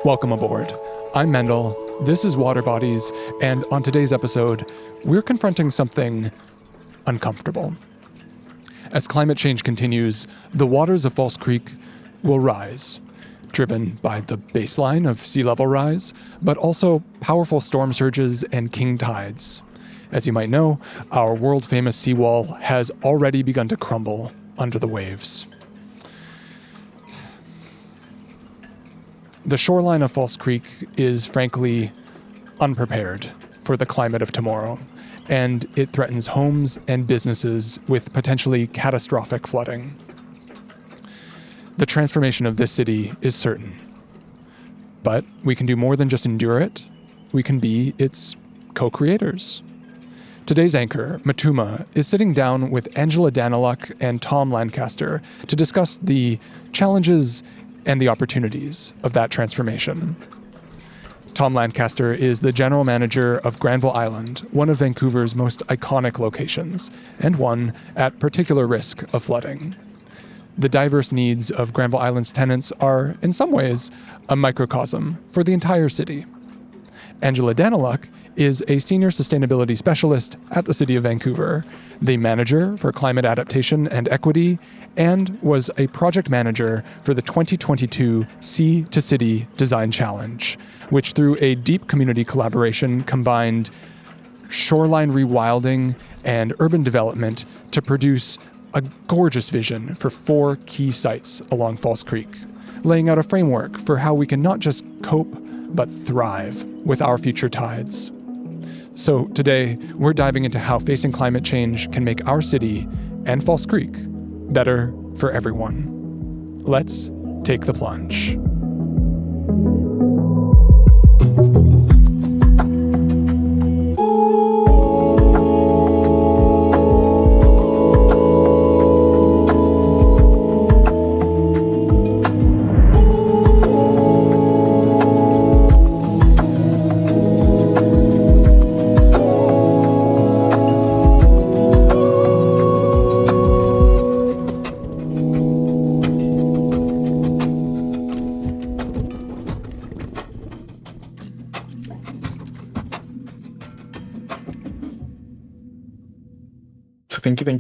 Welcome aboard. I'm Mendel, this is Water Bodies, and on today's episode, we're confronting something uncomfortable. As climate change continues, the waters of False Creek will rise, driven by the baseline of sea level rise, but also powerful storm surges and king tides. As you might know, our world-famous seawall has already begun to crumble under the waves. The shoreline of False Creek is frankly unprepared for the climate of tomorrow, and it threatens homes and businesses with potentially catastrophic flooding. The transformation of this city is certain, but we can do more than just endure it. We can be its co-creators. Today's anchor, Mutuma, is sitting down with Danyluk and Tom Lancaster to discuss the challenges and the opportunities of that transformation. Tom Lancaster is the general manager of Granville Island, one of Vancouver's most iconic locations, and one at particular risk of flooding. The diverse needs of Granville Island's tenants are, in some ways, a microcosm for the entire city. Danyluk is a senior sustainability specialist at the City of Vancouver, the manager for climate adaptation and equity, and was a project manager for the 2022 Sea to City Design Challenge, which through a deep community collaboration combined shoreline rewilding and urban development to produce a gorgeous vision for 4 key sites along False Creek, laying out a framework for how we can not just cope, but thrive with our future tides. So today, we're diving into how facing climate change can make our city and False Creek better for everyone. Let's take the plunge.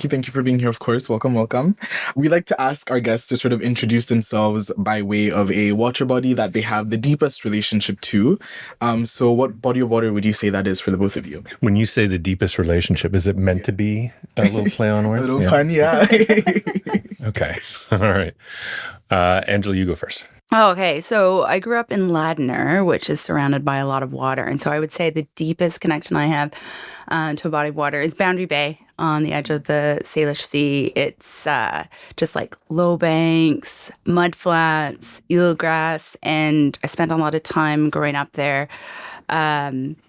Thank you for being here, of course. Welcome. We like to ask our guests to sort of introduce themselves by way of a water body that they have the deepest relationship to. So what body of water would you say that is for the both of you? When you say the deepest relationship, is it meant to be a little play on words? A little pun, yeah. Okay. All right. Angela, you go first. Oh, okay. So I grew up in Ladner, which is surrounded by a lot of water. And so I would say the deepest connection I have to a body of water is Boundary Bay on the edge of the Salish Sea. It's just like low banks, mud flats, eelgrass. And I spent a lot of time growing up there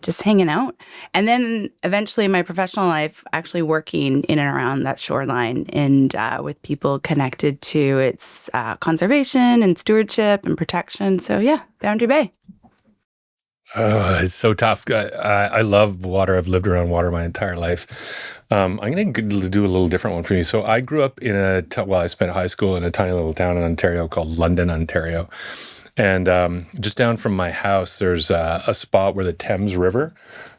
just hanging out. And then eventually in my professional life, actually working in and around that shoreline and with people connected to its conservation and stewardship and protection. So yeah, Boundary Bay. Oh, it's so tough. I love water. I've lived around water my entire life. I'm going to do a little different one for you. So I grew up in I spent high school in a tiny little town in Ontario called London, Ontario. And just down from my house, there's a spot where the Thames River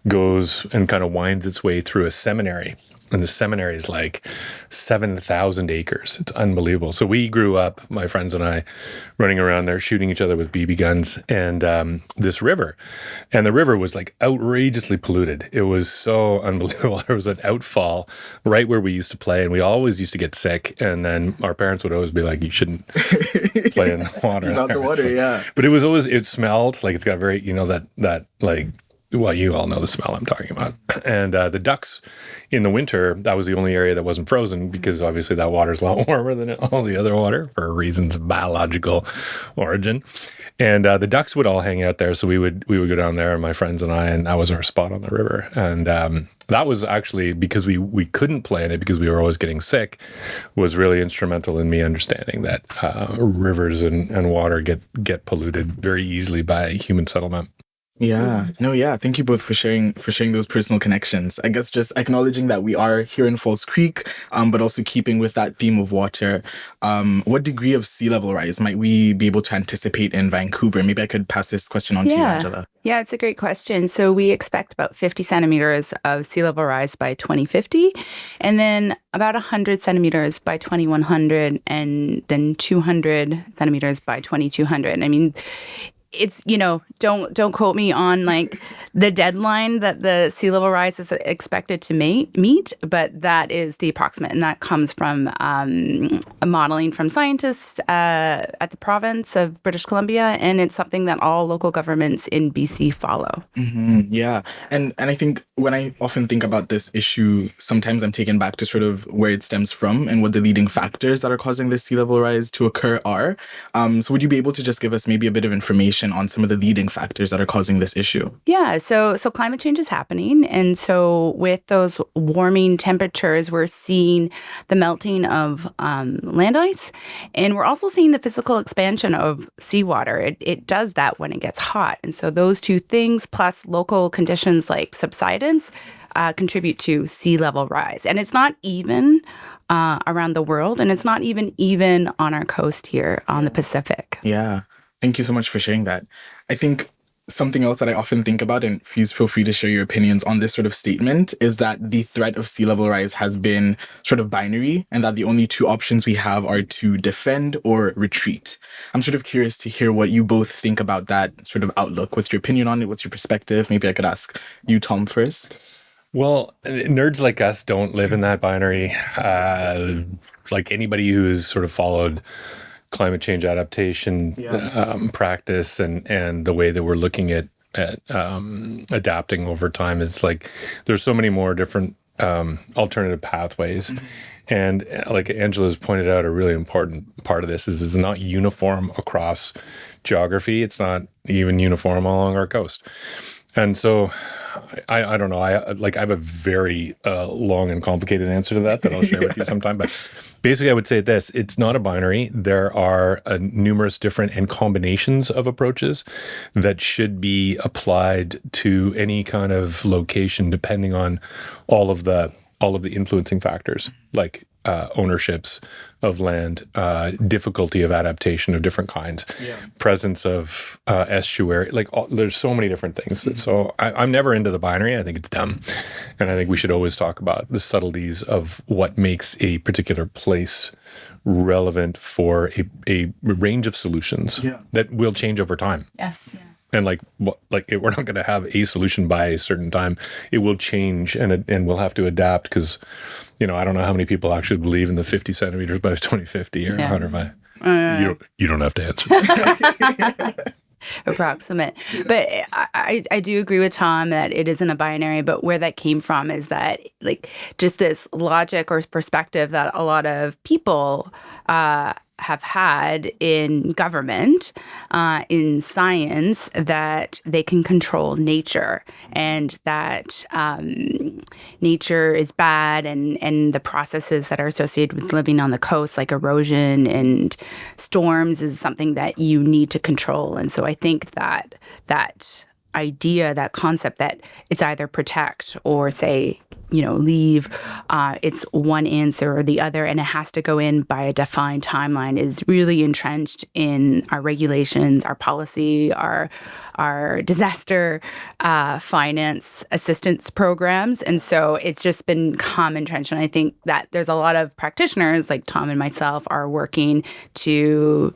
goes and kind of winds its way through a seminary. And the seminary is like 7,000 acres. It's unbelievable. So we grew up, my friends and I, running around there, shooting each other with BB guns and this river. And the river was like outrageously polluted. It was so unbelievable. There was an outfall right where we used to play, and we always used to get sick. And then our parents would always be like, you shouldn't play in the water. Not the water, yeah. But it was always, it smelled like it's got very, that like, well, you all know the smell I'm talking about. And the ducks in the winter, that was the only area that wasn't frozen because obviously that water is a lot warmer than all the other water for reasons of biological origin. And the ducks would all hang out there. So we would go down there, and my friends and I, and that was our spot on the river. And that was actually, because we couldn't play in it because we were always getting sick, was really instrumental in me understanding that rivers and water get polluted very easily by human settlement. Yeah. No, yeah. Thank you both for sharing those personal connections. I guess just acknowledging that we are here in Falls Creek, but also keeping with that theme of water. What degree of sea level rise might we be able to anticipate in Vancouver? Maybe I could pass this question on to you, Angela. Yeah, it's a great question. So we expect about 50 centimeters of sea level rise by 2050, and then about 100 centimeters by 2100, and then 200 centimeters by 2200. I mean, it's, don't quote me on like the deadline that the sea level rise is expected to meet, but that is the approximate, and that comes from a modeling from scientists at the province of British Columbia, and it's something that all local governments in BC follow. Yeah, and I think when I often think about this issue, sometimes I'm taken back to sort of where it stems from and what the leading factors that are causing this sea level rise to occur are. So would you be able to just give us maybe a bit of information on some of the leading factors that are causing this issue? Yeah, so climate change is happening. And so with those warming temperatures, we're seeing the melting of land ice. And we're also seeing the physical expansion of seawater. It does that when it gets hot. And so those two things, plus local conditions like subsidence, contribute to sea level rise. And it's not even around the world, and it's not even on our coast here on the Pacific. Yeah. Thank you so much for sharing that. I think something else that I often think about, and please feel free to share your opinions on this sort of statement, is that the threat of sea level rise has been sort of binary, and that the only two options we have are to defend or retreat. I'm sort of curious to hear what you both think about that sort of outlook. What's your opinion on it? What's your perspective? Maybe I could ask you, Tom, first. Well, nerds like us don't live in that binary. Like anybody who's sort of followed climate change adaptation practice and the way that we're looking at adapting over time, is like there's so many more different alternative pathways. And like Angela's pointed out, a really important part of this is it's not uniform across geography. It's not even uniform along our coast. And so I don't know. I have a very long and complicated answer to that I'll share with you sometime. But basically, I would say this: it's not a binary. There are numerous different and combinations of approaches that should be applied to any kind of location, depending on all of the influencing factors, like ownerships of land, difficulty of adaptation of different kinds, presence of estuary, there's so many different things. So I'm never into the binary. I think it's dumb. And I think we should always talk about the subtleties of what makes a particular place relevant for a range of solutions that will change over time. And we're not going to have a solution by a certain time. It will change, and we'll have to adapt because, I don't know how many people actually believe in the 50 centimeters by 2050 or 100 by. You don't have to answer. Approximate. But I do agree with Tom that it isn't a binary, but where that came from is that just this logic or perspective that a lot of people have had in government, in science, that they can control nature and that nature is bad, and the processes that are associated with living on the coast, like erosion and storms, is something that you need to control. And so I think that idea, that concept that it's either protect or say, leave, it's one answer or the other, and it has to go in by a defined timeline, is really entrenched in our regulations, our policy, our disaster finance assistance programs. And so it's just been entrenched. And I think that there's a lot of practitioners like Tom and myself are working to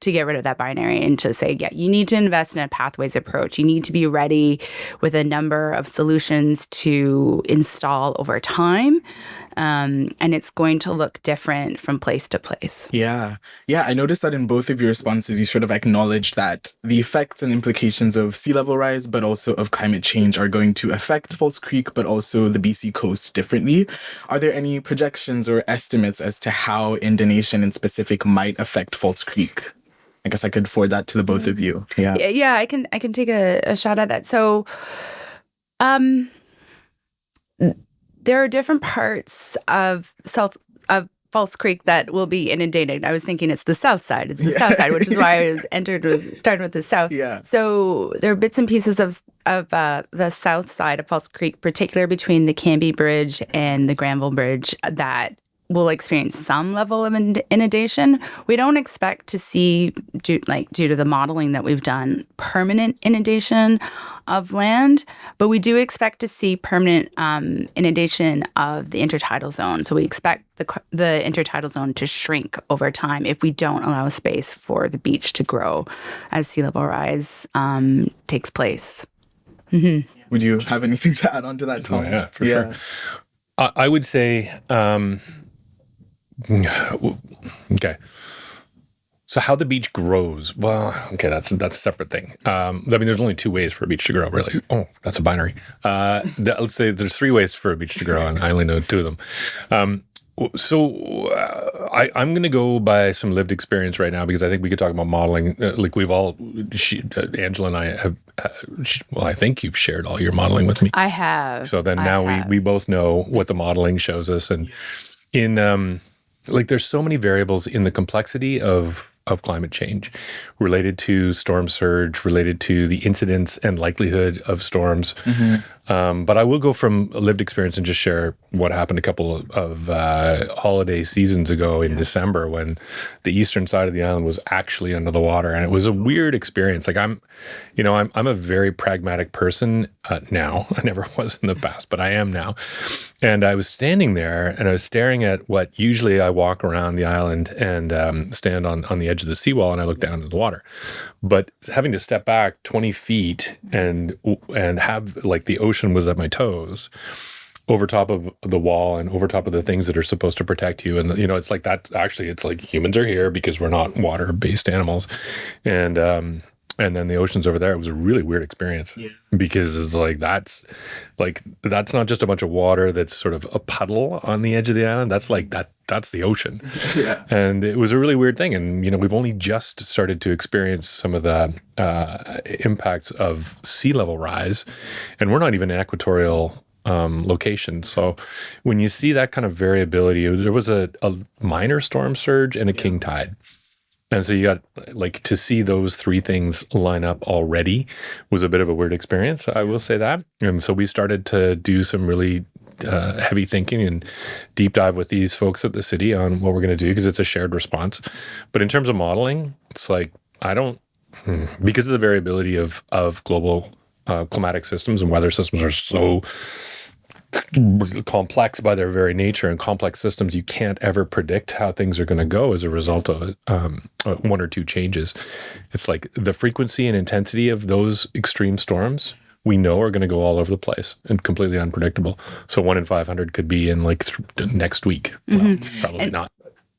get rid of that binary and to say, you need to invest in a pathways approach. You need to be ready with a number of solutions to install over time. And it's going to look different from place to place. Yeah. I noticed that in both of your responses, you sort of acknowledged that the effects and implications of sea level rise, but also of climate change, are going to affect Falls Creek, but also the BC coast differently. Are there any projections or estimates as to how inundation in specific might affect Falls Creek? I guess I could forward that to the both of you. Yeah, I can take a shot at that. So, there are different parts of False Creek that will be inundated. I was thinking it's the south side. It's the south side, which is why I started with the south. Yeah. So there are bits and pieces of the south side of False Creek, particularly between the Canby Bridge and the Granville Bridge, that will experience some level of inundation. We don't expect to see, due to the modeling that we've done, permanent inundation of land, but we do expect to see permanent inundation of the intertidal zone. So we expect the intertidal zone to shrink over time if we don't allow space for the beach to grow as sea level rise takes place. Mm-hmm. Would you have anything to add on to that, Tom? Oh, yeah, for sure. I would say... okay. So how the beach grows? Well, okay, that's a separate thing. I mean, there's only two ways for a beach to grow, really. Oh, that's a binary. Let's say there's three ways for a beach to grow, and I only know two of them. I'm going to go by some lived experience right now, because I think we could talk about modeling. Angela and I have, I think you've shared all your modeling with me. I have. So then now we both know what the modeling shows us. And in, there's so many variables in the complexity of climate change related to storm surge, related to the incidence and likelihood of storms. Mm-hmm. But I will go from a lived experience and just share what happened a couple of holiday seasons ago in December, when the eastern side of the island was actually under the water. And it was a weird experience. Like I'm a very pragmatic person now. I never was in the past, but I am now. And I was standing there and I was staring at what usually I walk around the island and stand on the edge of the seawall, and I look down into the water. But having to step back 20 feet and have the ocean was at my toes, over top of the wall and over top of the things that are supposed to protect you. And, it's like that. Actually, it's like humans are here because we're not water-based animals. And then the ocean's over there. It was a really weird experience because it's that's not just a bunch of water that's sort of a puddle on the edge of the island. That's the ocean. Yeah. And it was a really weird thing. And, we've only just started to experience some of the impacts of sea level rise, and we're not even in equatorial location. So when you see that kind of variability, there was a minor storm surge and a king tide. And so you got to see those three things line up already was a bit of a weird experience. I will say that. And so we started to do some really heavy thinking and deep dive with these folks at the city on what we're going to do, because it's a shared response. But in terms of modeling, it's because of the variability of global climatic systems and weather systems are so complex by their very nature, and complex systems, you can't ever predict how things are going to go as a result of one or two changes. It's like the frequency and intensity of those extreme storms we know are going to go all over the place and completely unpredictable. So 1 in 500 could be in next week. Well, probably not.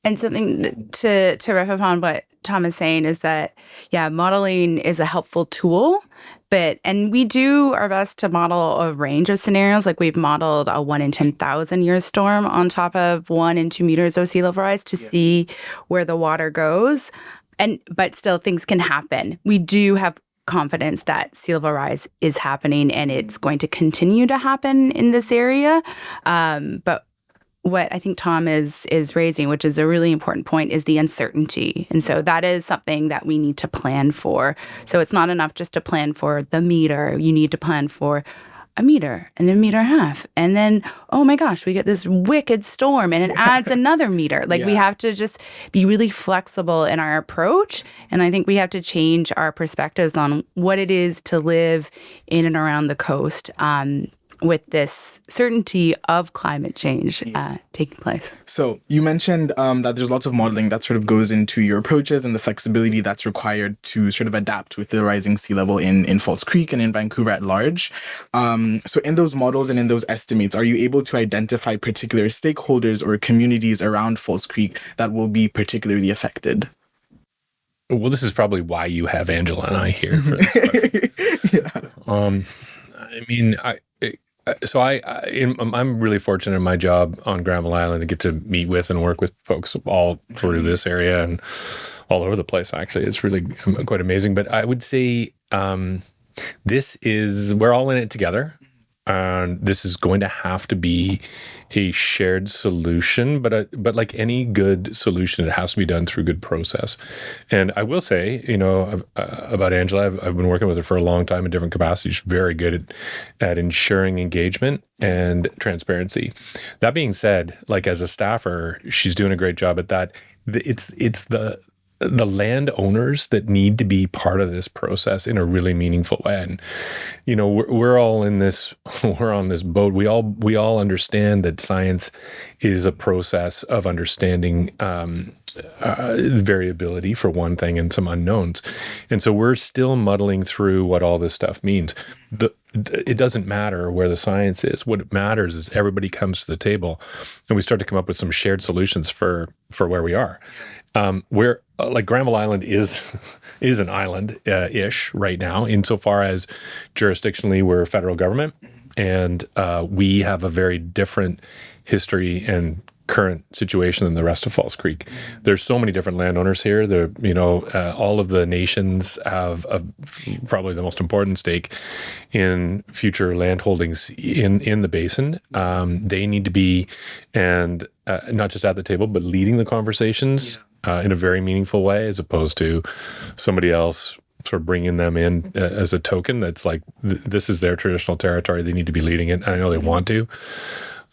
And something to riff upon what Tom is saying is that, modeling is a helpful tool, and we do our best to model a range of scenarios. Like we've modeled a 1 in 10,000 year storm on top of 1 and 2 meters of sea level rise to see where the water goes. But still, things can happen. We do have confidence that sea level rise is happening and it's going to continue to happen in this area. But what I think Tom is raising, which is a really important point, is the uncertainty. And so that is something that we need to plan for. So it's not enough just to plan for the meter. You need to plan for a meter and then a meter and a half. And then, oh my gosh, we get this wicked storm and it adds another meter. We have to just be really flexible in our approach. And I think we have to change our perspectives on what it is to live in and around the coast with this certainty of climate change taking place. So you mentioned that there's lots of modeling that sort of goes into your approaches and the flexibility that's required to sort of adapt with the rising sea level in False Creek and in Vancouver at large. So in those models and in those estimates, are you able to identify particular stakeholders or communities around False Creek that will be particularly affected? Well, this is probably why you have Angela and I here for this. I'm really fortunate in my job on Granville Island to get to meet with and work with folks all through this area and all over the place. Actually, it's really quite amazing. But I would say we're all in it together. And this is going to have to be a shared solution, but like any good solution, it has to be done through good process. And I will say, about Angela, I've been working with her for a long time in different capacities. She's very good at ensuring engagement and transparency. That being said, like as a staffer, she's doing a great job at that. It's the landowners that need to be part of this process in a really meaningful way. And, we're all in this, we're on this boat. We all understand that science is a process of understanding variability for one thing and some unknowns. And so we're still muddling through what all this stuff means. It doesn't matter where the science is. What matters is everybody comes to the table and we start to come up with some shared solutions for where we are. Where like Granville Island is an island ish right now, insofar as jurisdictionally we're federal government, and we have a very different history and current situation than the rest of False Creek. There's so many different landowners here. All of the nations have probably the most important stake in future land holdings in the basin. They need to be, and not just at the table, but leading the conversations in a very meaningful way, as opposed to somebody else sort of bringing them in as a token. That's like, this is their traditional territory. They need to be leading it. I know they want to,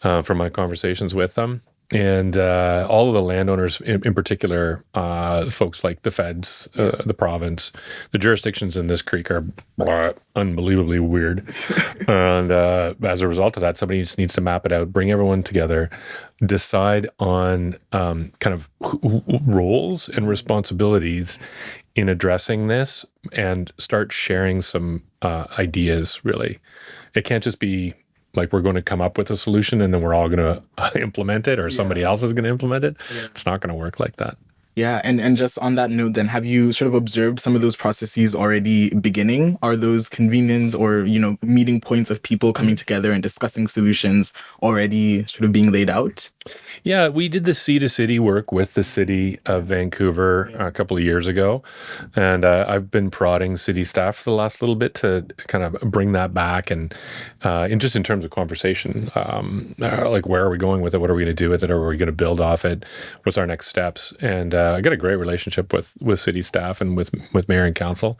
from my conversations with them. And all of the landowners, in particular, folks like the feds, the province, the jurisdictions in this creek are unbelievably weird. And as a result of that, somebody just needs to map it out, bring everyone together, decide on kind of roles and responsibilities in addressing this, and start sharing some ideas, really. It can't just be like we're going to come up with a solution and then we're all going to implement it, or somebody else is going to implement it. Yeah. It's not going to work like that. Yeah. And just on that note, then, have you sort of observed some of those processes already beginning? Are those convenience or, meeting points of people coming together and discussing solutions already sort of being laid out? Yeah, we did the Sea to City work with the city of Vancouver a couple of years ago. And I've been prodding city staff for the last little bit to kind of bring that back. And just in terms of conversation, like, where are we going with it? What are we going to do with it? Or are we going to build off it? What's our next steps? And I got a great relationship with city staff and with mayor and council.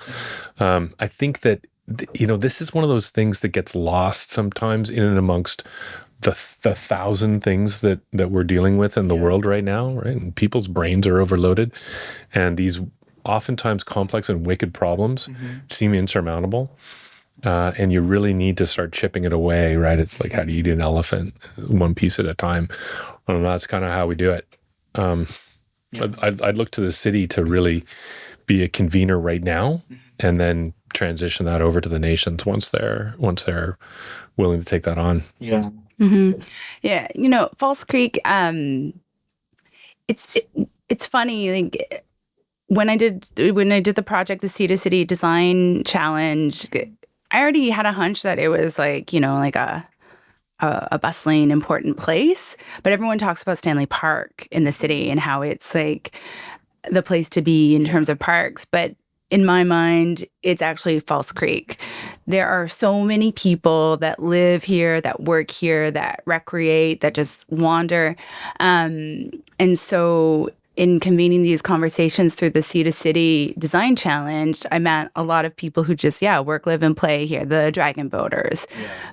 I think that, this is one of those things that gets lost sometimes in and amongst the 1,000 things that we're dealing with in the world right now, right? And people's brains are overloaded, and these oftentimes complex and wicked problems seem insurmountable. And you really need to start chipping it away, right? It's like, how do you eat an elephant, one piece at a time? And that's kind of how we do it. I'd look to the city to really be a convener right now, and then transition that over to the nations once they're willing to take that on. Yeah. Mm-hmm. Yeah, False Creek. It's funny. Like, when I did the project, the Sea to City Design Challenge, I already had a hunch that it was like a bustling, important place. But everyone talks about Stanley Park in the city and how it's like the place to be in terms of parks. But in my mind, it's actually False Creek. There are so many people that live here, that work here, that recreate, that just wander. And so in convening these conversations through the Sea to City Design Challenge, I met a lot of people who just, work, live, and play here. The dragon boaters,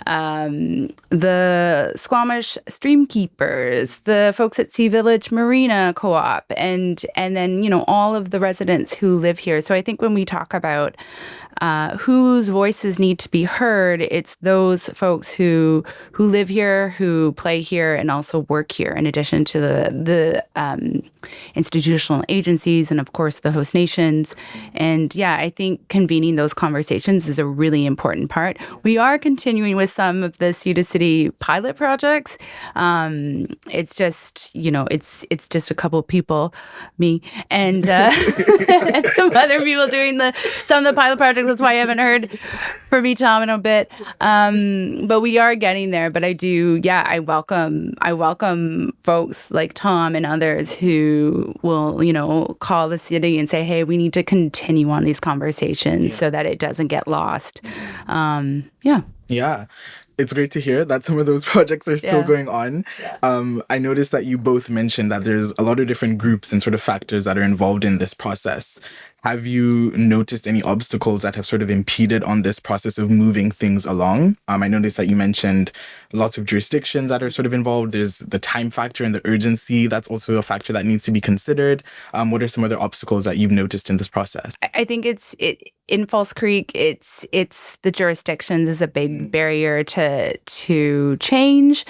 the Squamish stream keepers, the folks at Sea Village Marina Co-op, and then, all of the residents who live here. So I think when we talk about whose voices need to be heard, it's those folks who live here, who play here, and also work here, in addition to the institutional agencies and, of course, the host nations. And I think convening those conversations is a really important part. We are continuing with some of the Sea to City pilot projects. It's just, it's just a couple of people, me, and and some other people doing some of the pilot projects. That's why I haven't heard from you, Tom, in a bit. But we are getting there. But I do, I welcome folks like Tom and others who will, call the city and say, hey, we need to continue on these conversations so that it doesn't get lost. Yeah. it's great to hear that some of those projects are still going on. I noticed that you both mentioned that there's a lot of different groups and sort of factors that are involved in this process. Have you noticed any obstacles that have sort of impeded on this process of moving things along? I noticed that you mentioned lots of jurisdictions that are sort of involved. There's the time factor and the urgency. That's also a factor that needs to be considered. What are some other obstacles that you've noticed in this process? I think in False Creek, it's the jurisdictions is a big barrier to change.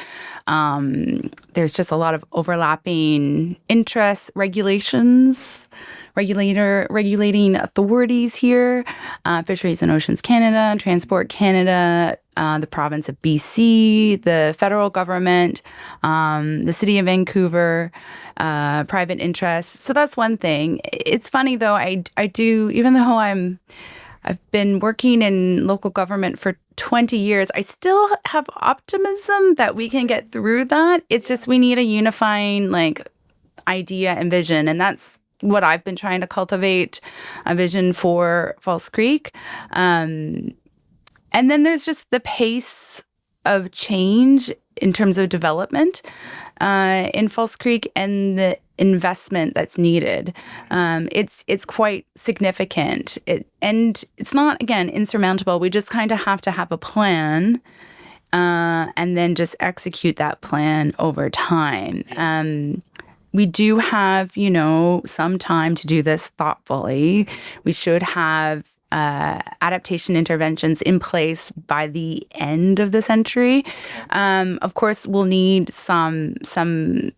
There's just a lot of overlapping interests, regulating authorities here, Fisheries and Oceans Canada, Transport Canada, the province of BC, the federal government, the city of Vancouver, private interests. So that's one thing. It's funny though, I do, even though I've been working in local government for 20 years, I still have optimism that we can get through that. It's just we need a unifying idea and vision, and that's what I've been trying to cultivate, a vision for False Creek. And then there's just the pace of change in terms of development in False Creek and the investment that's needed. It's quite significant. And it's not, again, insurmountable. We just kind of have to have a plan and then just execute that plan over time. We do have, some time to do this thoughtfully. We should have adaptation interventions in place by the end of the century. Of course, we'll need some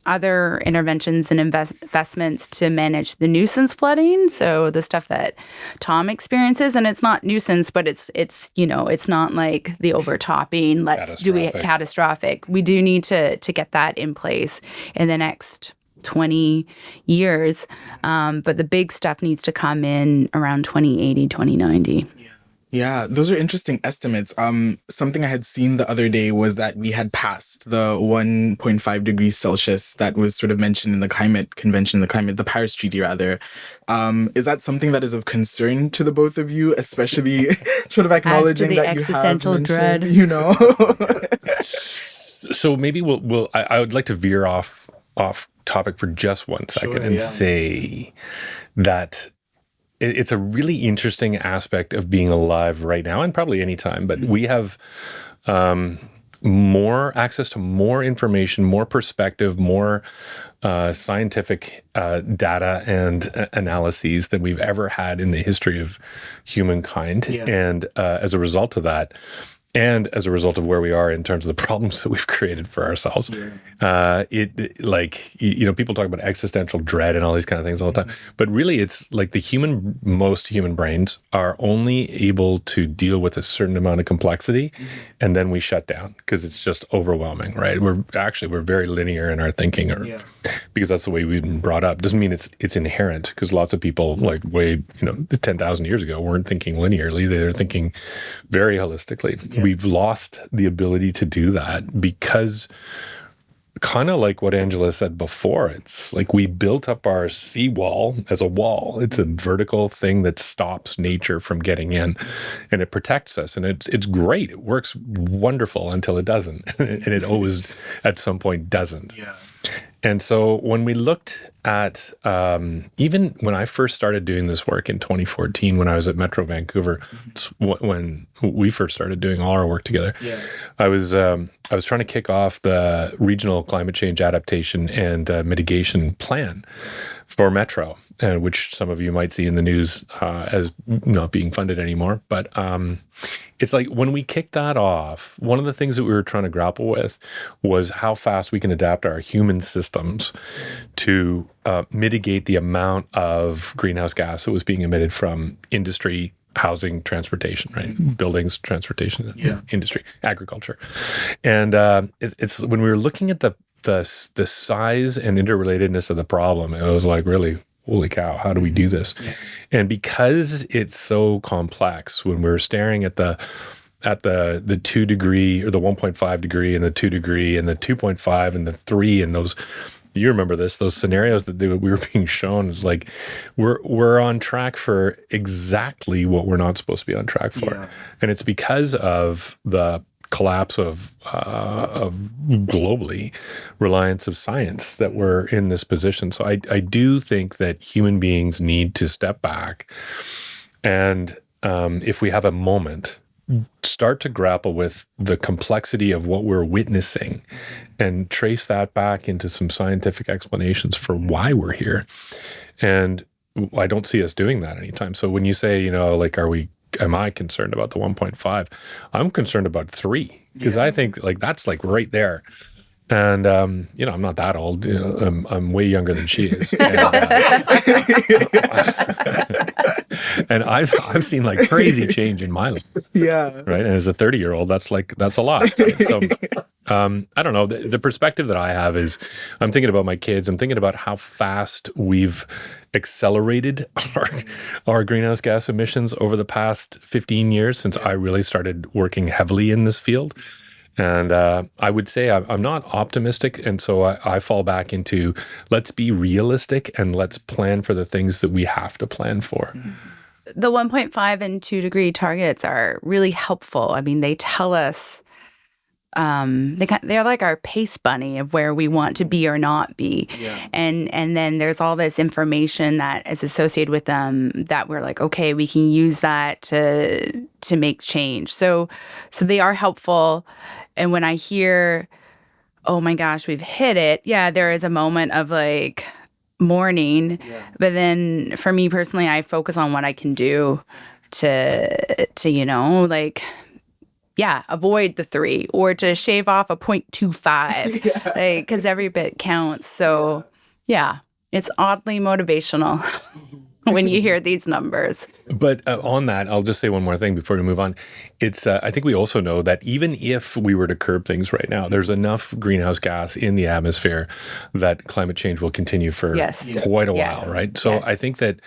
other interventions and investments to manage the nuisance flooding. So the stuff that Tom experiences, and it's not nuisance, but it's not like the overtopping. Let's do it catastrophic. We do need to get that in place in the next 20 years. But the big stuff needs to come in around 2080, 2090. Yeah, those are interesting estimates. Something I had seen the other day was that we had passed the 1.5 degrees Celsius that was sort of mentioned in the climate convention, the Paris Treaty rather. Is that something that is of concern to the both of you, especially sort of acknowledging that you have mentioned, dread. So maybe I would like to veer off topic for just 1 second and say that it's a really interesting aspect of being alive right now and probably any time, but we have more access to more information, more perspective, more scientific data and analyses than we've ever had in the history of humankind. And as a result of that, and as a result of where we are in terms of the problems that we've created for ourselves, people talk about existential dread and all these kind of things all the time. But really, it's like most human brains are only able to deal with a certain amount of complexity, and then we shut down because it's just overwhelming, right? We're very linear in our thinking, because that's the way we've been brought up. Doesn't mean it's inherent, because lots of people 10,000 years ago weren't thinking linearly; they were thinking very holistically. We've lost the ability to do that because, kind of like what Angela said before, it's like we built up our seawall as a wall. It's a vertical thing that stops nature from getting in, and it protects us. And it's great. It works wonderful until it doesn't, and it always at some point doesn't. And so when we looked at, even when I first started doing this work in 2014, when I was at Metro Vancouver, when we first started doing all our work together, I was trying to kick off the regional climate change adaptation and mitigation plan for Metro, which some of you might see in the news as not being funded anymore. But it's like when we kicked that off, one of the things that we were trying to grapple with was how fast we can adapt our human systems to mitigate the amount of greenhouse gas that was being emitted from industry, housing, transportation, right? Buildings, transportation, industry, agriculture. And it's when we were looking at the size and interrelatedness of the problem, it was like, really, holy cow, how do we do this? And because it's so complex, when we're staring at the 2 degree or the 1.5 degree and the 2 degree and the 2.5 and the 3 and those, you remember those scenarios that we were being shown, is like we're on track for exactly what we're not supposed to be on track for. And it's because of the collapse of globally reliance of science that we're in this position. So I do think that human beings need to step back and if we have a moment, start to grapple with the complexity of what we're witnessing and trace that back into some scientific explanations for why we're here. And I don't see us doing that anytime. So when you say, like, am I concerned about the 1.5? I'm concerned about 3 because I think like that's like right there. And, I'm not that old. I'm way younger than she is. And I've seen like crazy change in my life. Yeah. Right. And as a 30-year-old, that's a lot. Right? So, I don't know. The perspective that I have is I'm thinking about my kids. I'm thinking about how fast we've accelerated our greenhouse gas emissions over the past 15 years since I really started working heavily in this field. And I would say I'm not optimistic. And so I fall back into let's be realistic and let's plan for the things that we have to plan for. The 1.5 and 2 degree targets are really helpful. I mean, they tell us, they're like our pace bunny of where we want to be or not be. Yeah. And then there's all this information that is associated with them that we're like, okay, we can use that to make change. So they are helpful. And when I hear, oh my gosh, we've hit it. Yeah, there is a moment of like mourning. Yeah. But then for me personally, I focus on what I can do to avoid the 3 or to shave off a 0.25, because every bit counts. So yeah, it's oddly motivational when you hear these numbers. But on that, I'll just say one more thing before we move on. It's I think we also know that even if we were to curb things right now, there's enough greenhouse gas in the atmosphere that climate change will continue for quite a while, right? So I think that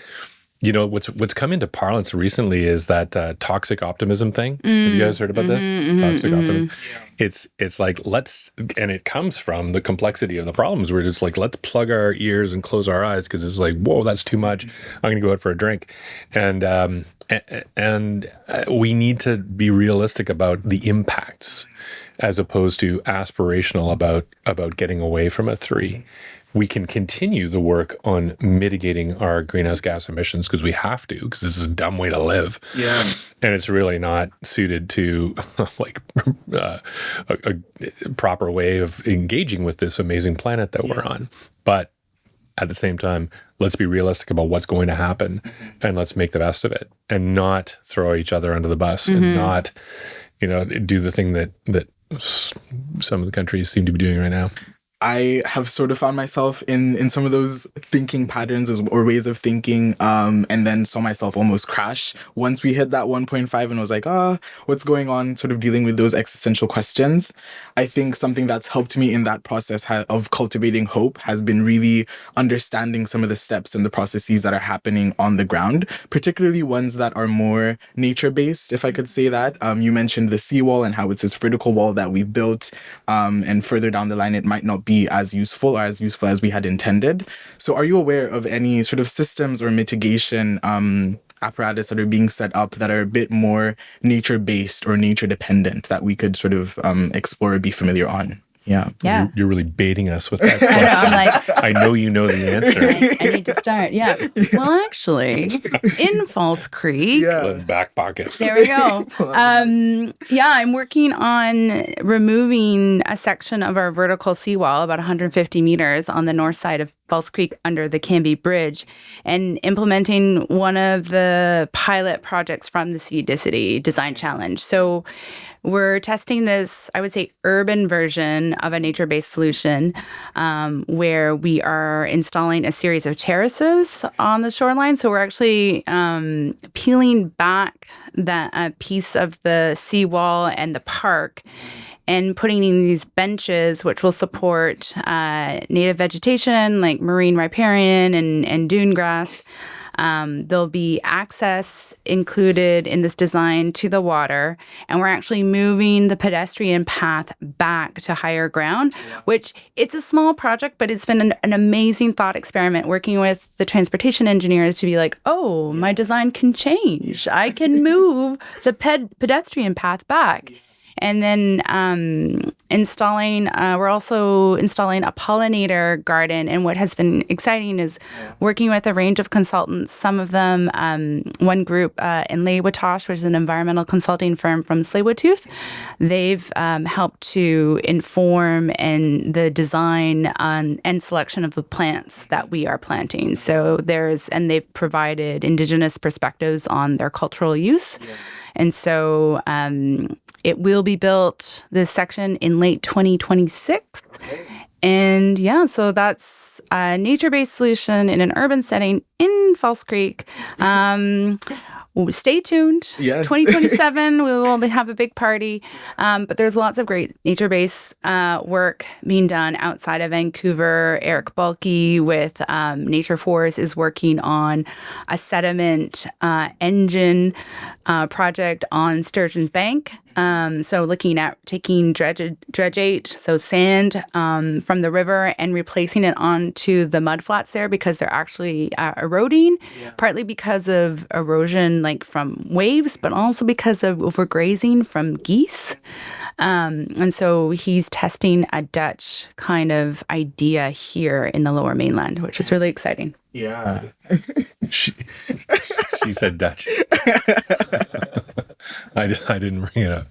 what's come into parlance recently is that toxic optimism thing. Have you guys heard about this? Toxic optimism. Yeah. It's like and it comes from the complexity of the problems. We're just like, let's plug our ears and close our eyes because it's like, whoa, that's too much. I'm going to go out for a drink. And we need to be realistic about the impacts as opposed to aspirational about getting away from a 3. We can continue the work on mitigating our greenhouse gas emissions because we have to, because this is a dumb way to live. Yeah. And it's really not suited to a proper way of engaging with this amazing planet that we're on. But at the same time, let's be realistic about what's going to happen and let's make the best of it and not throw each other under the bus and not, do the thing that some of the countries seem to be doing right now. I have sort of found myself in some of those thinking patterns or ways of thinking, and then saw myself almost crash once we hit that 1.5 and was like, what's going on? Sort of dealing with those existential questions. I think something that's helped me in that process of cultivating hope has been really understanding some of the steps and the processes that are happening on the ground, particularly ones that are more nature-based, if I could say that. You mentioned the seawall and how it's this vertical wall that we built, and further down the line, it might not be as useful as we had intended. So are you aware of any sort of systems or mitigation apparatus that are being set up that are a bit more nature-based or nature-dependent that we could sort of explore or be familiar on? Yeah. You're really baiting us with that question. I know, I'm like, I know you know the answer. I need to start. Yeah. Well, actually, in False Creek. Back pocket. There we go. I'm working on removing a section of our vertical seawall, about 150 meters on the north side of False Creek under the Canby Bridge, and implementing one of the pilot projects from the Seedicity Design Challenge. So we're testing this, I would say, urban version of a nature-based solution where we are installing a series of terraces on the shoreline. So we're actually peeling back that piece of the seawall and the park and putting in these benches, which will support native vegetation like marine riparian and dune grass. There'll be access included in this design to the water, and we're actually moving the pedestrian path back to higher ground, which it's a small project, but it's been an amazing thought experiment working with the transportation engineers to be like, oh, my design can change. I can move the pedestrian path back. And then we're also installing a pollinator garden. And what has been exciting is working with a range of consultants. Some of them, one group in Tsleil-Waututh, which is an environmental consulting firm from Tsleil-Waututh, they've helped to inform and the design and selection of the plants that we are planting. So they've provided Indigenous perspectives on their cultural use. Yeah. And so it will be built, this section, in late 2026. Okay. And so that's a nature-based solution in an urban setting in False Creek. Stay tuned. Yes. 2027, we will have a big party. But there's lots of great nature-based work being done outside of Vancouver. Eric Balke with Nature Force is working on a sediment engine project on Sturgeon's Bank. So looking at taking dredgeate, so sand from the river, and replacing it onto the mudflats there because they're actually eroding, partly because of erosion like from waves, but also because of overgrazing from geese. And so he's testing a Dutch kind of idea here in the Lower Mainland, which is really exciting. Yeah. She said Dutch. I didn't bring it up.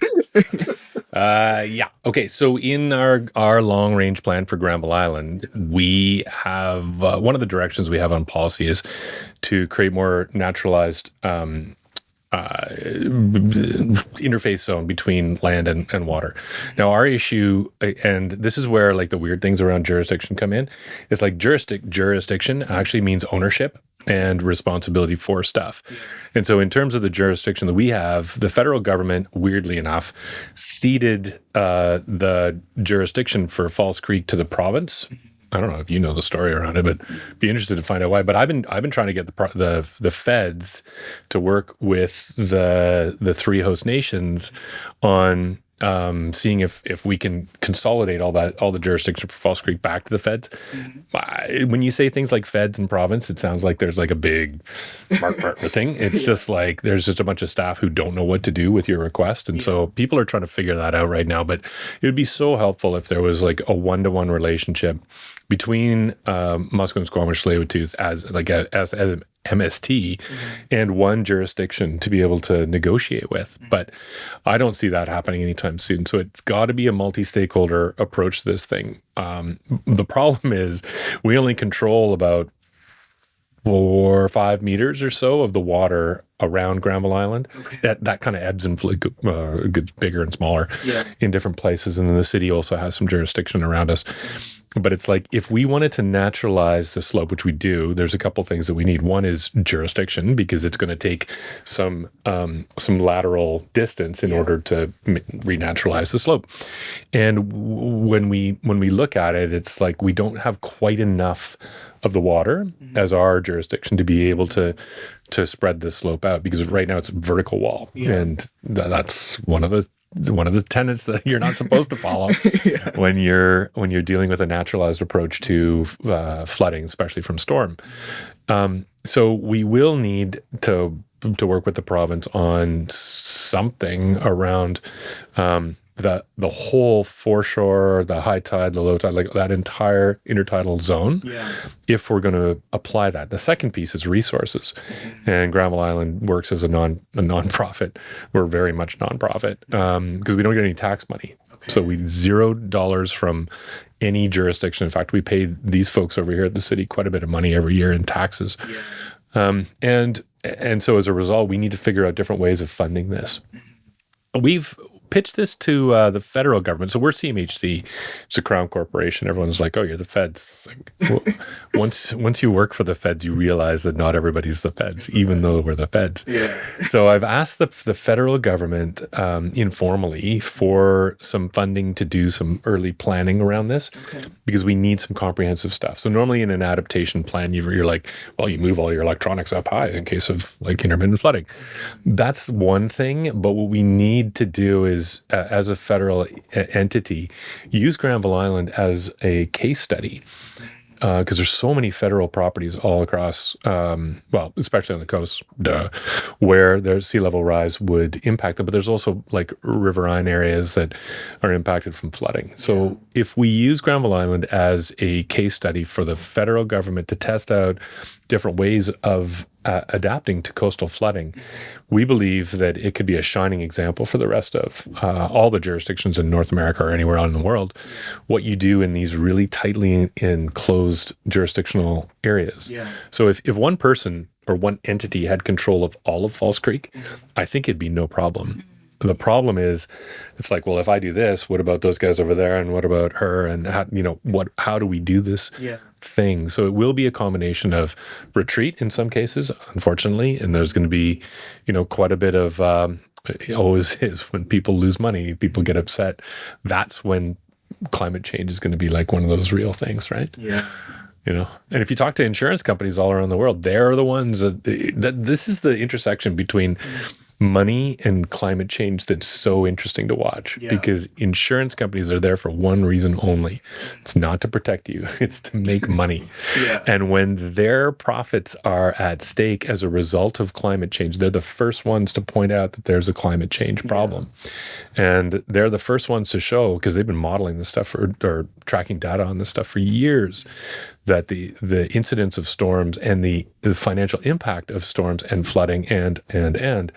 Okay. So in our long range plan for Granville Island, we have one of the directions we have on policy is to create more naturalized interface zone between land and water. Now, our issue, and this is where like the weird things around jurisdiction come in, is like jurisdiction actually means ownership and responsibility for stuff. Yeah. And so in terms of the jurisdiction that we have, the federal government, weirdly enough, ceded the jurisdiction for False Creek to the province. I don't know if you know the story around it, but be interested to find out why. But I've been trying to get the feds to work with the three host nations on seeing if we can consolidate all the jurisdiction for False Creek back to the feds. Mm-hmm. When you say things like feds and province, it sounds like there's like a big mark thing. It's just like there's just a bunch of staff who don't know what to do with your request, and so people are trying to figure that out right now. But it would be so helpful if there was like a one-to-one relationship between Musqueam, Squamish, Tsleil-Waututh as MST and one jurisdiction to be able to negotiate with. But I don't see that happening anytime soon. So it's got to be a multi-stakeholder approach to this thing. The problem is we only control about 4 or 5 meters or so of the water around Granville Island. Okay. That kind of ebbs and gets bigger and smaller in different places. And then the city also has some jurisdiction around us. But it's like if we wanted to naturalize the slope, which we do, there's a couple things that we need. One is jurisdiction, because it's going to take some lateral distance in order to renaturalize the slope. And when we look at it, it's like we don't have quite enough of the water as our jurisdiction to be able to spread this slope out, because right now it's a vertical wall, and that's one of the tenets that you're not supposed to follow when you're dealing with a naturalized approach to flooding, especially from storm. So we will need to work with the province on something around the whole foreshore, the high tide, the low tide, like that entire intertidal zone, if we're going to apply that. The second piece is resources. And Granville Island works as a non-profit. We're very much non-profit because we don't get any tax money. Okay. So we $0 from any jurisdiction. In fact, we pay these folks over here at the city quite a bit of money every year in taxes. And so as a result, we need to figure out different ways of funding this. We've pitched this to the federal government. So we're CMHC. It's a crown corporation. Everyone's like, oh, you're the feds. Like, well, once you work for the feds, you realize that not everybody's the feds, even though we're the feds. Yeah. So I've asked the federal government informally for some funding to do some early planning around this, because we need some comprehensive stuff. So normally in an adaptation plan, you're like, well, you move all your electronics up high in case of like intermittent flooding. That's one thing. But what we need to do is, as a federal entity, use Granville Island as a case study because there's so many federal properties all across, well, especially on the coast, where there's sea level rise would impact them. But there's also like riverine areas that are impacted from flooding. So if we use Granville Island as a case study for the federal government to test out different ways of adapting to coastal flooding, we believe that it could be a shining example for the rest of all the jurisdictions in North America or anywhere out in the world, what you do in these really tightly enclosed jurisdictional areas. Yeah. So if one person or one entity had control of all of False Creek, I think it'd be no problem. The problem is, it's like, well, if I do this, what about those guys over there, and what about her, and how do we do this thing? So it will be a combination of retreat in some cases, unfortunately, and there's going to be, quite a bit of. It always is when people lose money, people get upset. That's when climate change is going to be like one of those real things, right? Yeah. And if you talk to insurance companies all around the world, they're the ones that this is the intersection between money and climate change that's so interesting to watch, because insurance companies are there for one reason only. It's not to protect you, it's to make money. And when their profits are at stake as a result of climate change, they're the first ones to point out that there's a climate change problem. And they're the first ones to show, because they've been modeling this stuff or tracking data on this stuff for years, that the incidence of storms and the financial impact of storms and flooding and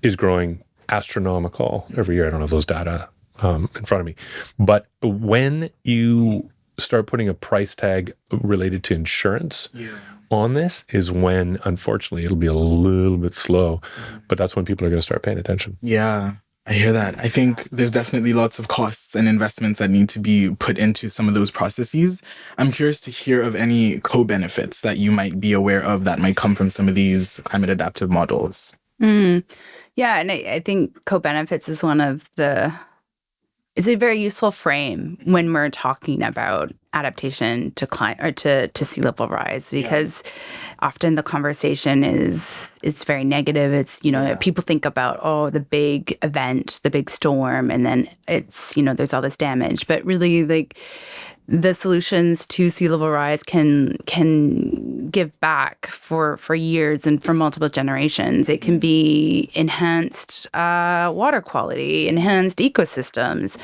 is growing astronomical every year. I don't have those data in front of me. But when you start putting a price tag related to insurance on this is when, unfortunately, it'll be a little bit slow. But that's when people are going to start paying attention. Yeah. I hear that. I think there's definitely lots of costs and investments that need to be put into some of those processes. I'm curious to hear of any co-benefits that you might be aware of that might come from some of these climate adaptive models. Yeah, and I think co-benefits is it's a very useful frame when we're talking about adaptation to climate or to sea level rise, because often the conversation it's very negative. It's people think about the big event, the big storm, and then it's there's all this damage. But really, like, the solutions to sea level rise can give back for years and for multiple generations. It can be enhanced water quality, enhanced ecosystems.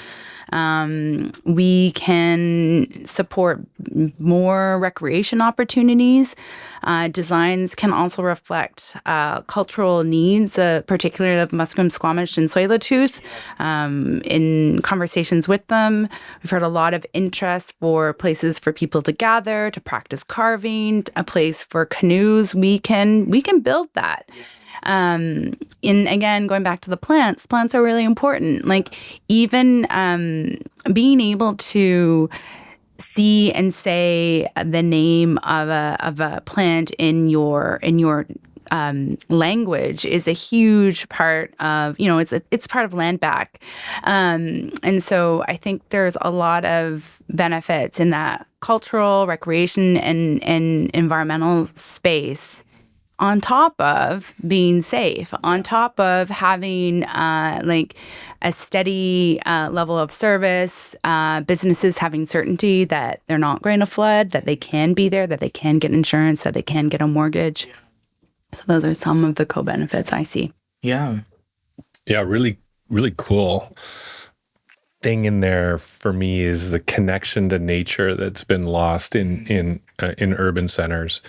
We can support more recreation opportunities. Designs can also reflect cultural needs, particularly of muskrat, squamish, and tsleil-waututh. In conversations with them, we've heard a lot of interest for places for people to gather, to practice carving, a place for canoes. We can build that. And again, going back to the plants are really important. Like, even being able to see and say the name of a plant in your language is a huge part of, it's part of land back. And so I think there's a lot of benefits in that cultural, recreation, and environmental space, on top of being safe, on top of having a steady level of service, businesses having certainty that they're not going to flood, that they can be there, that they can get insurance, that they can get a mortgage. So those are some of the co-benefits I see. Yeah. Yeah, really, really cool thing in there for me is the connection to nature that's been lost in urban centers.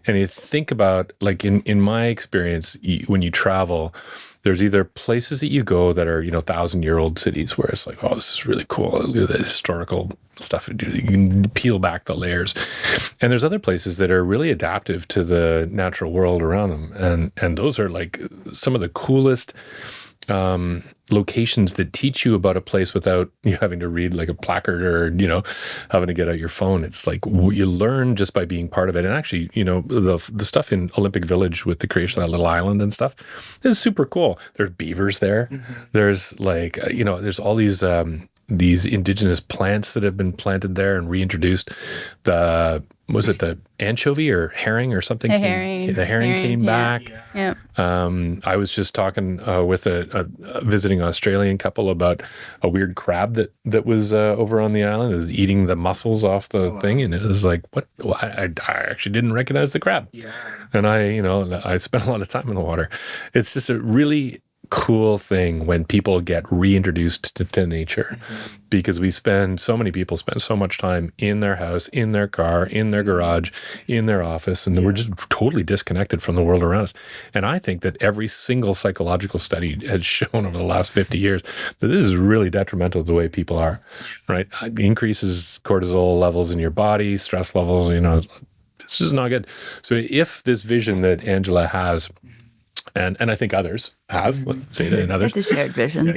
And you think about, like, in my experience, when you travel, there's either places that you go that are 1,000-year-old cities where it's like, oh, this is really cool, the historical stuff to do. You can peel back the layers. And there's other places that are really adaptive to the natural world around them, and those are like some of the coolest locations that teach you about a place without you having to read like a placard or having to get out your phone. It's like you learn just by being part of it. And actually, the stuff in Olympic Village with the creation of that little island and stuff is super cool. There's beavers there. There's like there's all these these indigenous plants that have been planted there and reintroduced. Was it the anchovy or herring or something? The herring came back. Yeah. I was just talking with a visiting Australian couple about a weird crab that was over on the island. It was eating the mussels off the thing, and it was like, what? Well, I actually didn't recognize the crab. Yeah. And I spent a lot of time in the water. It's just a really cool thing when people get reintroduced to nature, because so many people spend so much time in their house, in their car, in their garage, in their office, and we're just totally disconnected from the world around us. And I think that every single psychological study has shown over the last 50 years that this is really detrimental to the way people are, right? It increases cortisol levels in your body, stress levels, it's just not good. So if this vision that Angela has, and I think others have, and others. It's a shared vision.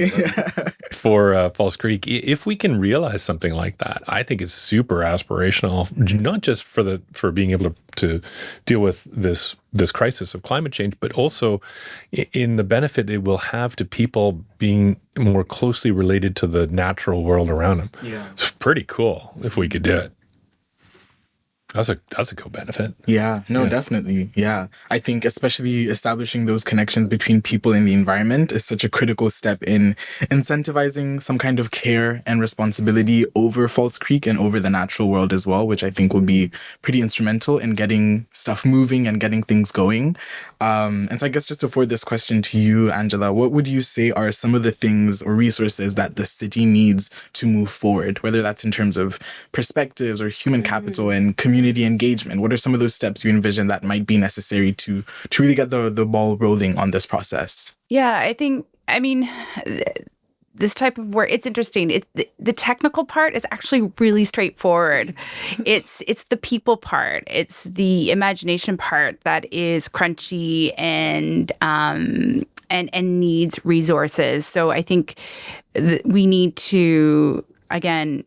For False Creek, if we can realize something like that, I think it's super aspirational, not just for being able to deal with this crisis of climate change, but also in the benefit it will have to people being more closely related to the natural world around them. Yeah. It's pretty cool if we could do it. That's a co-benefit. Yeah, no, definitely. Yeah. I think especially establishing those connections between people and the environment is such a critical step in incentivizing some kind of care and responsibility over False Creek and over the natural world as well, which I think will be pretty instrumental in getting stuff moving and getting things going. And so I guess just to forward this question to you, Angela, what would you say are some of the things or resources that the city needs to move forward, whether that's in terms of perspectives or human capital and community engagement? What are some of those steps you envision that might be necessary to really get the ball rolling on this process? Yeah, this type of work, it's interesting. It's the technical part is actually really straightforward. It's the people part. It's the imagination part that is crunchy and needs resources. So I think we need to, again,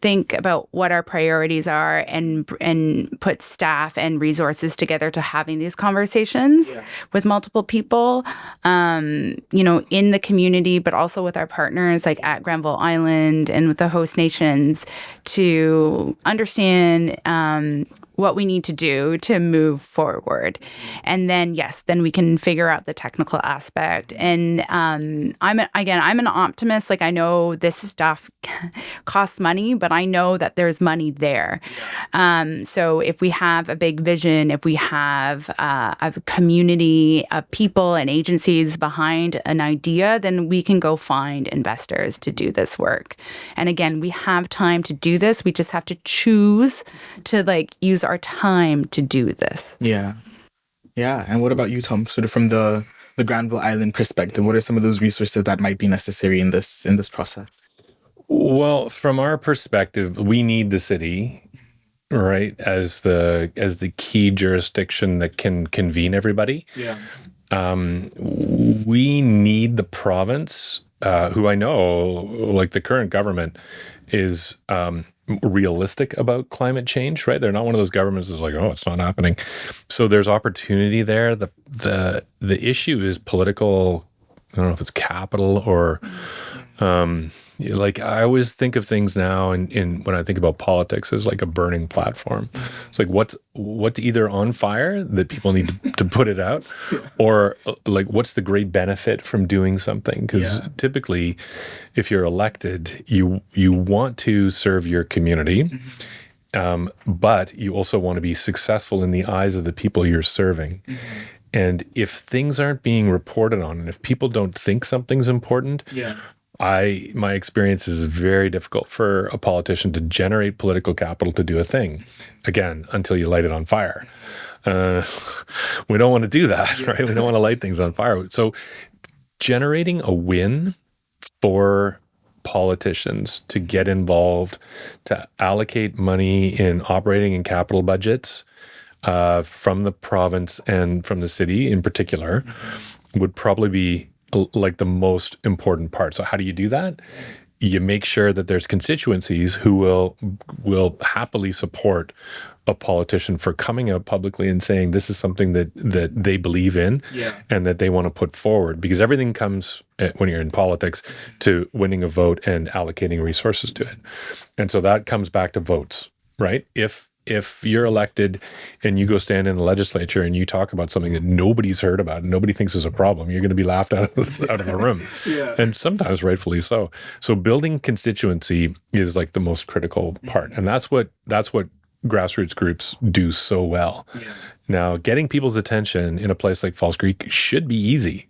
think about what our priorities are and put staff and resources together to having these conversations with multiple people, in the community, but also with our partners like at Granville Island and with the host nations to understand what we need to do to move forward. And then, then we can figure out the technical aspect. And I'm an optimist. Like, I know this stuff costs money, but I know that there's money there. So if we have a big vision, if we have a community of people and agencies behind an idea, then we can go find investors to do this work. And again, we have time to do this. We just have to choose to use our time to do this. Yeah. And what about you, Tom? Sort of from the Granville Island perspective, what are some of those resources that might be necessary in this process? Well, from our perspective, we need the city, right, as the key jurisdiction that can convene everybody. Yeah. We need the province, who I know, like the current government, is realistic about climate change, right? They're not one of those governments that's like, oh, it's not happening. So there's opportunity there. The issue is political. I don't know if it's capital or I always think of things now in when I think about politics as like a burning platform. It's like what's either on fire that people need to put it out, or what's the great benefit from doing something? Because typically, if you're elected, you want to serve your community, but you also want to be successful in the eyes of the people you're serving. And if things aren't being reported on, and if people don't think something's important, my experience is very difficult for a politician to generate political capital to do a thing, again, until you light it on fire. We don't want to do that, right? We don't want to light things on fire. So generating a win for politicians to get involved, to allocate money in operating and capital budgets from the province and from the city in particular would probably be like the most important part. So how do you do that? you make sure that there's constituencies who will happily support a politician for coming out publicly and saying this is something that they believe in and that they want to put forward, because everything comes when you're in politics to winning a vote and allocating resources to it. And so that comes back to votes, right? If you're elected and you go stand in the legislature and you talk about something that nobody's heard about and nobody thinks is a problem, you're going to be laughed out of a room. And sometimes rightfully so. So building constituency is like the most critical part. And that's what grassroots groups do so well. Now, getting people's attention in a place like False Creek should be easy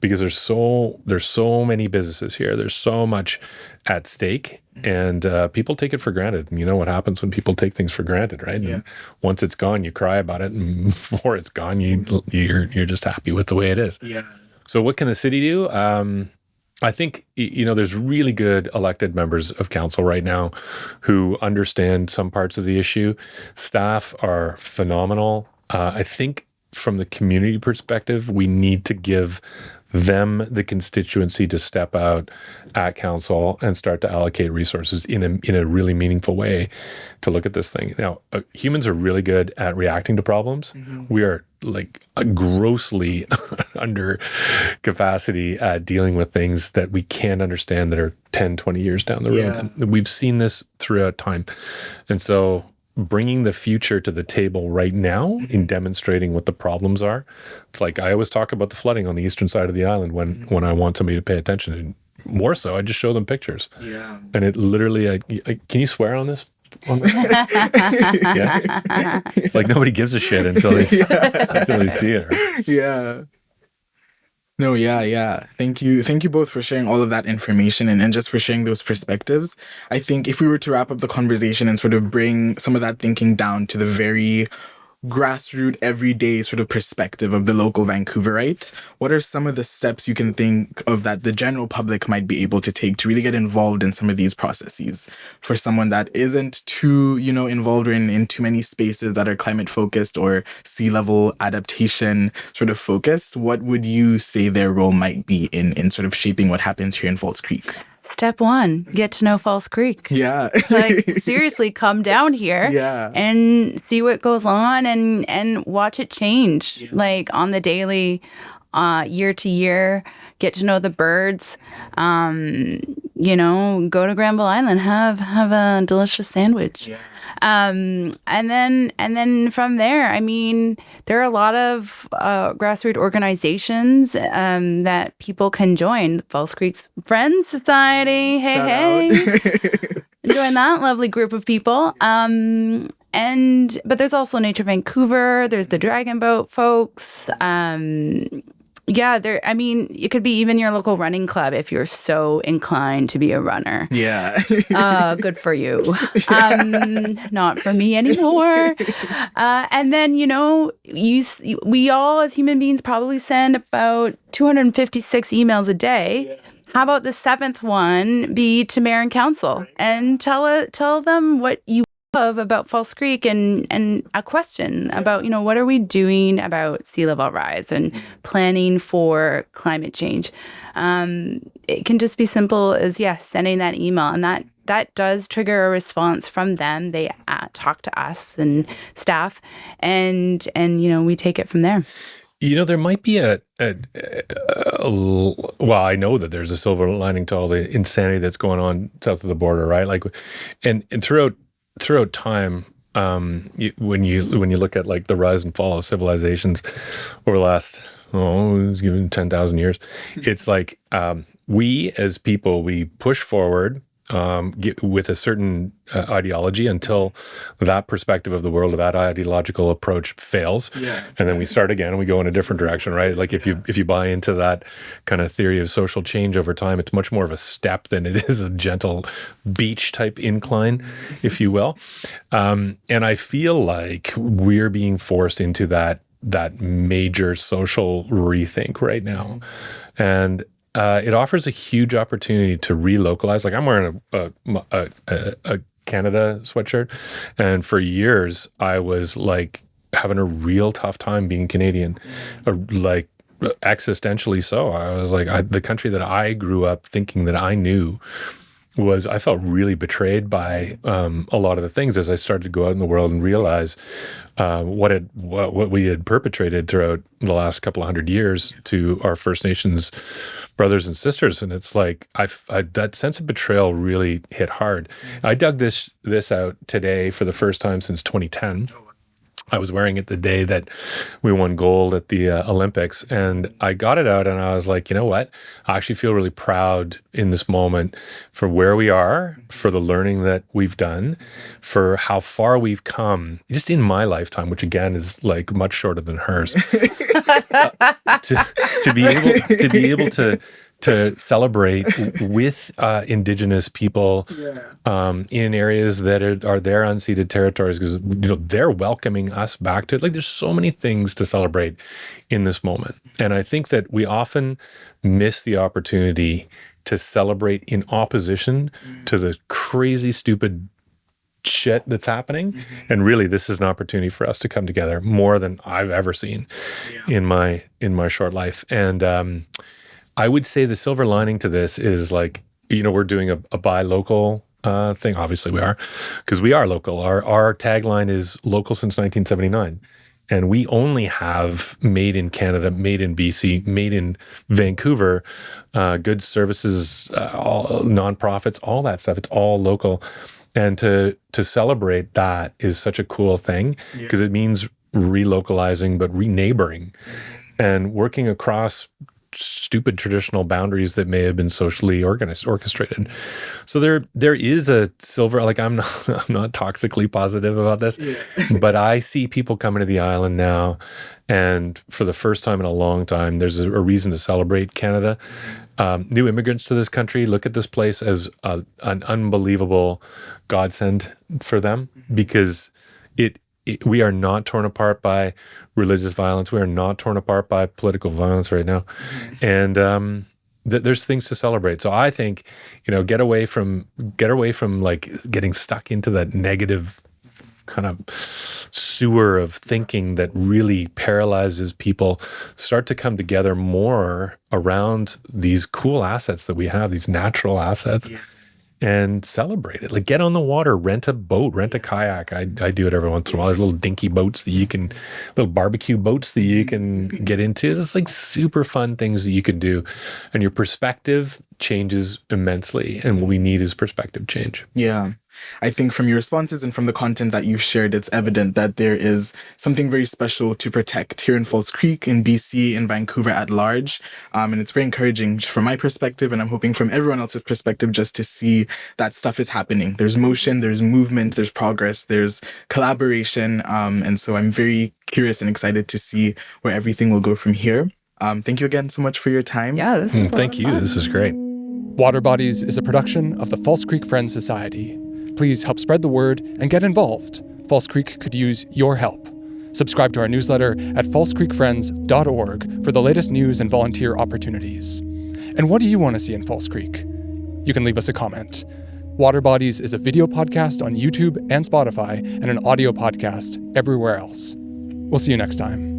because there's so many businesses here. There's so much at stake, and people take it for granted. And you know what happens when people take things for granted, right? And once it's gone, you cry about it, and before it's gone, you're just happy with the way it is. So what can the city do? I think, there's really good elected members of council right now who understand some parts of the issue. Staff are phenomenal. I think from the community perspective, we need to give them the constituency to step out at council and start to allocate resources in a really meaningful way to look at this thing. Now, humans are really good at reacting to problems. We are like grossly under capacity at dealing with things that we can't understand that are 10, 20 years down the road. And we've seen this throughout time. And so bringing the future to the table right now in demonstrating what the problems are. It's like I always talk about the flooding on the eastern side of the island when I want somebody to pay attention. And more so, I just show them pictures. And it literally, can you swear on this? Like nobody gives a shit until they see it. Right? No, Thank you both for sharing all of that information and just for sharing those perspectives. I think if we were to wrap up the conversation and sort of bring some of that thinking down to the very grassroots, everyday sort of perspective of the local Vancouverite, what are some of the steps you can think of that the general public might be able to take to really get involved in some of these processes? For someone that isn't too, involved or in too many spaces that are climate focused or sea level adaptation sort of focused, what would you say their role might be in sort of shaping what happens here in False Creek? Step 1, get to know False Creek. Seriously, come down here and see what goes on and watch it change. Like on the daily, year to year, get to know the birds. Go to Granville Island, have a delicious sandwich. And then from there, I mean, there are a lot of grassroots organizations that people can join. False Creek's Friends Society, hey. Join that lovely group of people. But there's also Nature Vancouver. There's the Dragon Boat folks. It could be even your local running club if you're so inclined to be a runner. Good for you. Not for me anymore. And then, we all as human beings probably send about 256 emails a day. How about the 7th one be to mayor and council and tell them what you love about False Creek and a question about, what are we doing about sea level rise and planning for climate change. It can just be simple as, sending that email. And that does trigger a response from them. They talk to us and staff and we take it from there. There might be I know that there's a silver lining to all the insanity that's going on south of the border, right? Like, and throughout time, when you look at like the rise and fall of civilizations over the last, given 10,000 years, it's like we as people, we push forward with a certain ideology until that perspective of the world, of that ideological approach fails. And then we start again and we go in a different direction, right? Like if you buy into that kind of theory of social change over time, it's much more of a step than it is a gentle beach type incline, if you will. And I feel like we're being forced into that major social rethink right now. And it offers a huge opportunity to relocalize. Like I'm wearing a Canada sweatshirt, and for years I was like having a real tough time being Canadian, like existentially so. I was like, the country that I grew up thinking that I knew was I felt really betrayed by a lot of the things as I started to go out in the world and realize what we had perpetrated throughout the last couple of 100 years to our First Nations brothers and sisters. And it's like that sense of betrayal really hit hard. I dug this out today for the first time since 2010. I was wearing it the day that we won gold at the Olympics, and I got it out and I was like, you know what? I actually feel really proud in this moment for where we are, for the learning that we've done, for how far we've come just in my lifetime, which again is like much shorter than hers. To be able to celebrate with Indigenous people in areas that are their unceded territories, because they're welcoming us back to it. Like, there's so many things to celebrate in this moment, and I think that we often miss the opportunity to celebrate in opposition to the crazy, stupid shit that's happening. And really, this is an opportunity for us to come together more than I've ever seen in my short life. And I would say the silver lining to this is, like, we're doing a buy local thing. Obviously we are, because we are local. Our tagline is local since 1979. And we only have made in Canada, made in BC, made in Vancouver, goods, services, all nonprofits, all that stuff. It's all local. And to celebrate that is such a cool thing, because it means relocalizing, but re-neighboring and working across stupid traditional boundaries that may have been socially orchestrated. So there is a silver, like, I'm not toxically positive about this, but I see people coming to the island now, and for the first time in a long time, there's a reason to celebrate Canada. New immigrants to this country look at this place as an unbelievable godsend for them, because we are not torn apart by religious violence. We are not torn apart by political violence right now. And there's things to celebrate. So I think, get away from like getting stuck into that negative kind of sewer of thinking that really paralyzes people. Start to come together more around these cool assets that we have, these natural assets. And celebrate it. Like, get on the water, rent a boat, rent a kayak. I do it every once in a while. There's little dinky boats that little barbecue boats that you can get into. There's like super fun things that you can do. And your perspective changes immensely. And what we need is perspective change. Yeah. I think from your responses and from the content that you've shared, it's evident that there is something very special to protect here in False Creek, in BC, in Vancouver at large. And it's very encouraging from my perspective, and I'm hoping from everyone else's perspective, just to see that stuff is happening. There's motion, there's movement, there's progress, there's collaboration. And so I'm very curious and excited to see where everything will go from here. Thank you again so much for your time. Yeah, this was Thank you. This is great. Water Bodies is a production of the False Creek Friends Society. Please help spread the word and get involved. False Creek could use your help. Subscribe to our newsletter at falsecreekfriends.org for the latest news and volunteer opportunities. And what do you want to see in False Creek? You can leave us a comment. Water Bodies is a video podcast on YouTube and Spotify, and an audio podcast everywhere else. We'll see you next time.